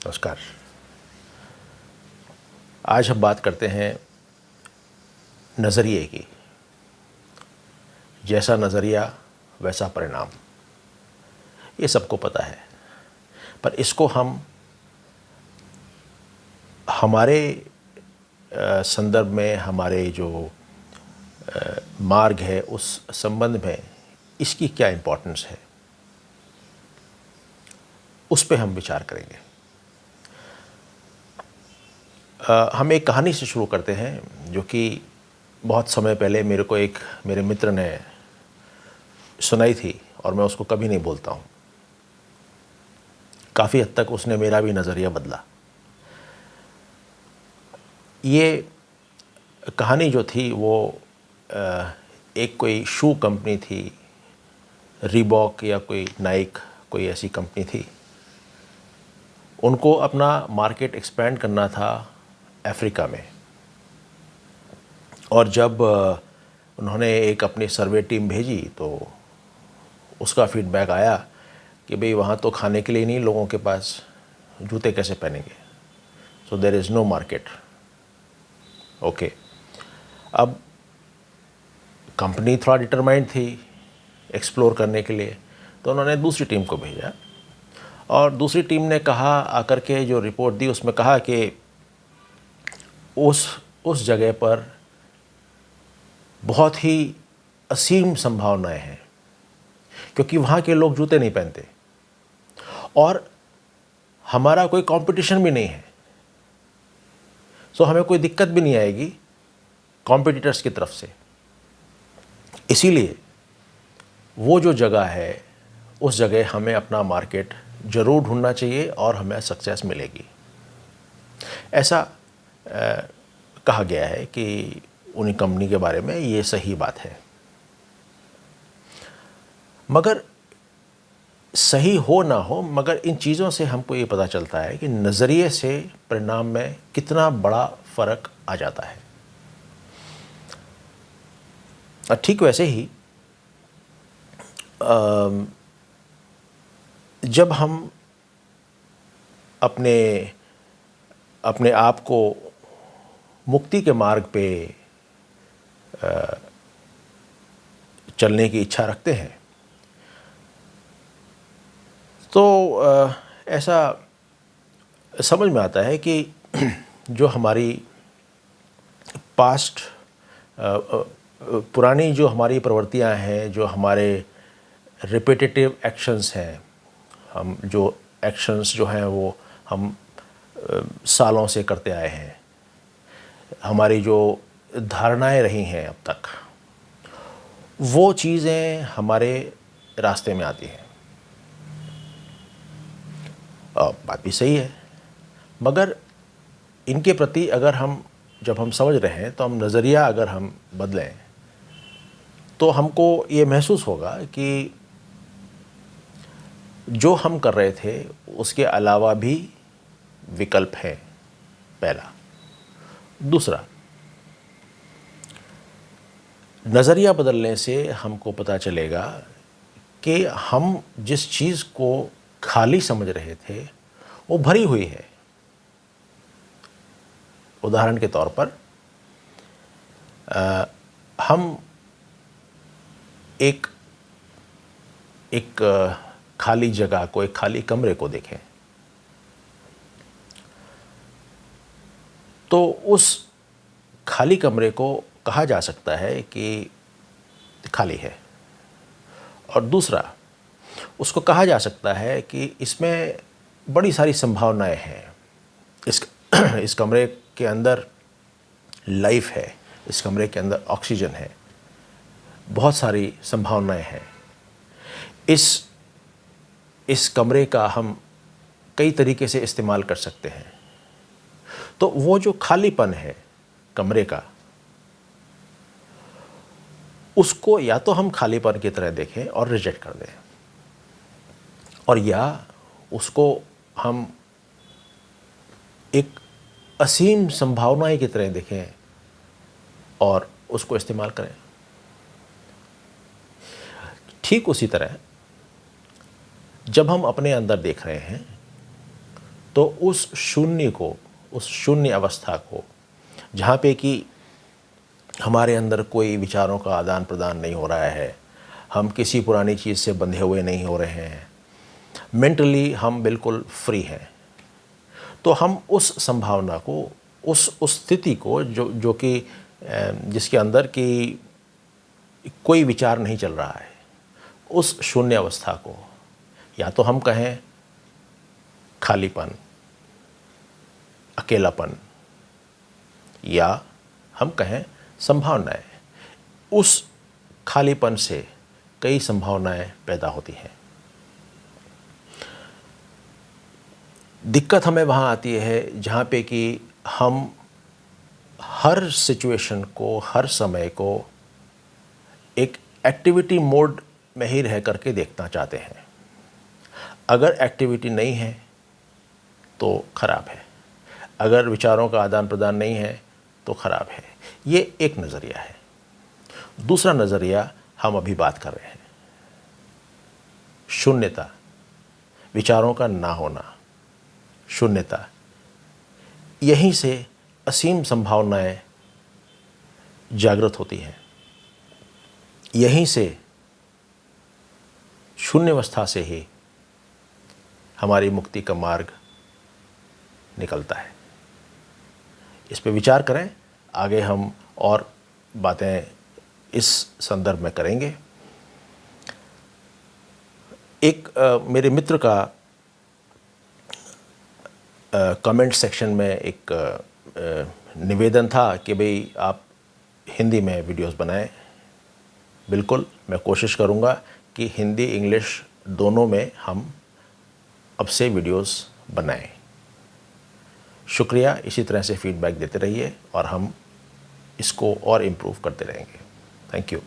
नमस्कार। आज हम बात करते हैं नज़रिए की। जैसा नज़रिया वैसा परिणाम, ये सबको पता है। पर इसको हम हमारे संदर्भ में, हमारे जो मार्ग है उस संबंध में इसकी क्या इम्पोर्टेंस है, उस पे हम विचार करेंगे। हम एक कहानी से शुरू करते हैं जो कि बहुत समय पहले मेरे मित्र ने सुनाई थी और मैं उसको कभी नहीं भूलता हूँ। काफ़ी हद तक उसने मेरा भी नज़रिया बदला। ये कहानी जो थी वो एक कोई शू कंपनी थी, रीबॉक या कोई नाइक, कोई ऐसी कंपनी थी। उनको अपना मार्केट एक्सपेंड करना था अफ्रीका में। और जब उन्होंने एक अपनी सर्वे टीम भेजी तो उसका फीडबैक आया कि भाई वहाँ तो खाने के लिए नहीं, लोगों के पास जूते कैसे पहनेंगे, so there is no market. Okay, अब कंपनी थोड़ा डिटरमाइंड थी एक्सप्लोर करने के लिए, तो उन्होंने दूसरी टीम को भेजा और दूसरी टीम ने कहा, आकर के जो रिपोर्ट दी उसमें कहा कि उस जगह पर बहुत ही असीम संभावनाएं हैं, क्योंकि वहाँ के लोग जूते नहीं पहनते और हमारा कोई कंपटीशन भी नहीं है। सो हमें कोई दिक्कत भी नहीं आएगी कॉम्पिटिटर्स की तरफ से। इसीलिए वो जो जगह है उस जगह हमें अपना मार्केट ज़रूर ढूंढना चाहिए और हमें सक्सेस मिलेगी। ऐसा कहा गया है कि उन्हीं कंपनी के बारे में ये सही बात है। मगर सही हो ना हो, मगर इन चीज़ों से हमको ये पता चलता है कि नज़रिए से परिणाम में कितना बड़ा फ़र्क आ जाता है। ठीक वैसे ही जब हम अपने आप को मुक्ति के मार्ग पे चलने की इच्छा रखते हैं तो ऐसा समझ में आता है कि जो हमारी पास्ट पुरानी जो हमारी प्रवृत्तियां हैं, जो हमारे रिपीटेटिव एक्शंस हैं, हम जो एक्शंस जो हैं वो हम सालों से करते आए हैं, हमारी जो धारणाएं रही हैं अब तक, वो चीज़ें हमारे रास्ते में आती हैं। बात भी सही है, मगर इनके प्रति अगर जब हम समझ रहे हैं तो हम नज़रिया अगर हम बदलें तो हमको ये महसूस होगा कि जो हम कर रहे थे उसके अलावा भी विकल्प हैं, पहला। दूसरा, नज़रिया बदलने से हमको पता चलेगा कि हम जिस चीज़ को खाली समझ रहे थे वो भरी हुई है। उदाहरण के तौर पर हम एक खाली जगह को, एक खाली कमरे को देखें तो उस खाली कमरे को कहा जा सकता है कि खाली है। और दूसरा, उसको कहा जा सकता है कि इसमें बड़ी सारी संभावनाएं हैं। इस कमरे के अंदर लाइफ है, इस कमरे के अंदर ऑक्सीजन है, बहुत सारी संभावनाएं हैं। इस कमरे का हम कई तरीके से इस्तेमाल कर सकते हैं। तो वो जो खालीपन है कमरे का, उसको या तो हम खालीपन की तरह देखें और रिजेक्ट कर दें, और या उसको हम एक असीम संभावनाएं की तरह देखें और उसको इस्तेमाल करें। ठीक उसी तरह जब हम अपने अंदर देख रहे हैं तो उस शून्य को, उस शून्य अवस्था को, जहाँ पे कि हमारे अंदर कोई विचारों का आदान प्रदान नहीं हो रहा है, हम किसी पुरानी चीज़ से बंधे हुए नहीं हो रहे हैं, मेंटली हम बिल्कुल फ्री हैं, तो हम उस संभावना को, उस स्थिति को जो कि जिसके अंदर कि कोई विचार नहीं चल रहा है, उस शून्य अवस्था को, या तो हम कहें खालीपन, अकेलापन, या हम कहें संभावनाएं, उस खालीपन से कई संभावनाएं पैदा होती हैं। दिक्कत हमें वहाँ आती है जहाँ पे कि हम हर सिचुएशन को, हर समय को एक एक्टिविटी मोड में ही रह करके देखना चाहते हैं। अगर एक्टिविटी नहीं है तो खराब है, अगर विचारों का आदान प्रदान नहीं है तो खराब है। ये एक नज़रिया है। दूसरा नज़रिया हम अभी बात कर रहे हैं, शून्यता, विचारों का ना होना, शून्यता। यहीं से असीम संभावनाएं जागृत होती हैं, यहीं से, शून्यावस्था से ही हमारी मुक्ति का मार्ग निकलता है। इस पे विचार करें, आगे हम और बातें इस संदर्भ में करेंगे। एक मेरे मित्र का कमेंट सेक्शन में एक निवेदन था कि भाई आप हिंदी में वीडियोस बनाएं। बिल्कुल, मैं कोशिश करूंगा कि हिंदी इंग्लिश दोनों में हम अब से वीडियोस बनाएं। शुक्रिया, इसी तरह से फीडबैक देते रहिए और हम इसको और इम्प्रूव करते रहेंगे। Thank you.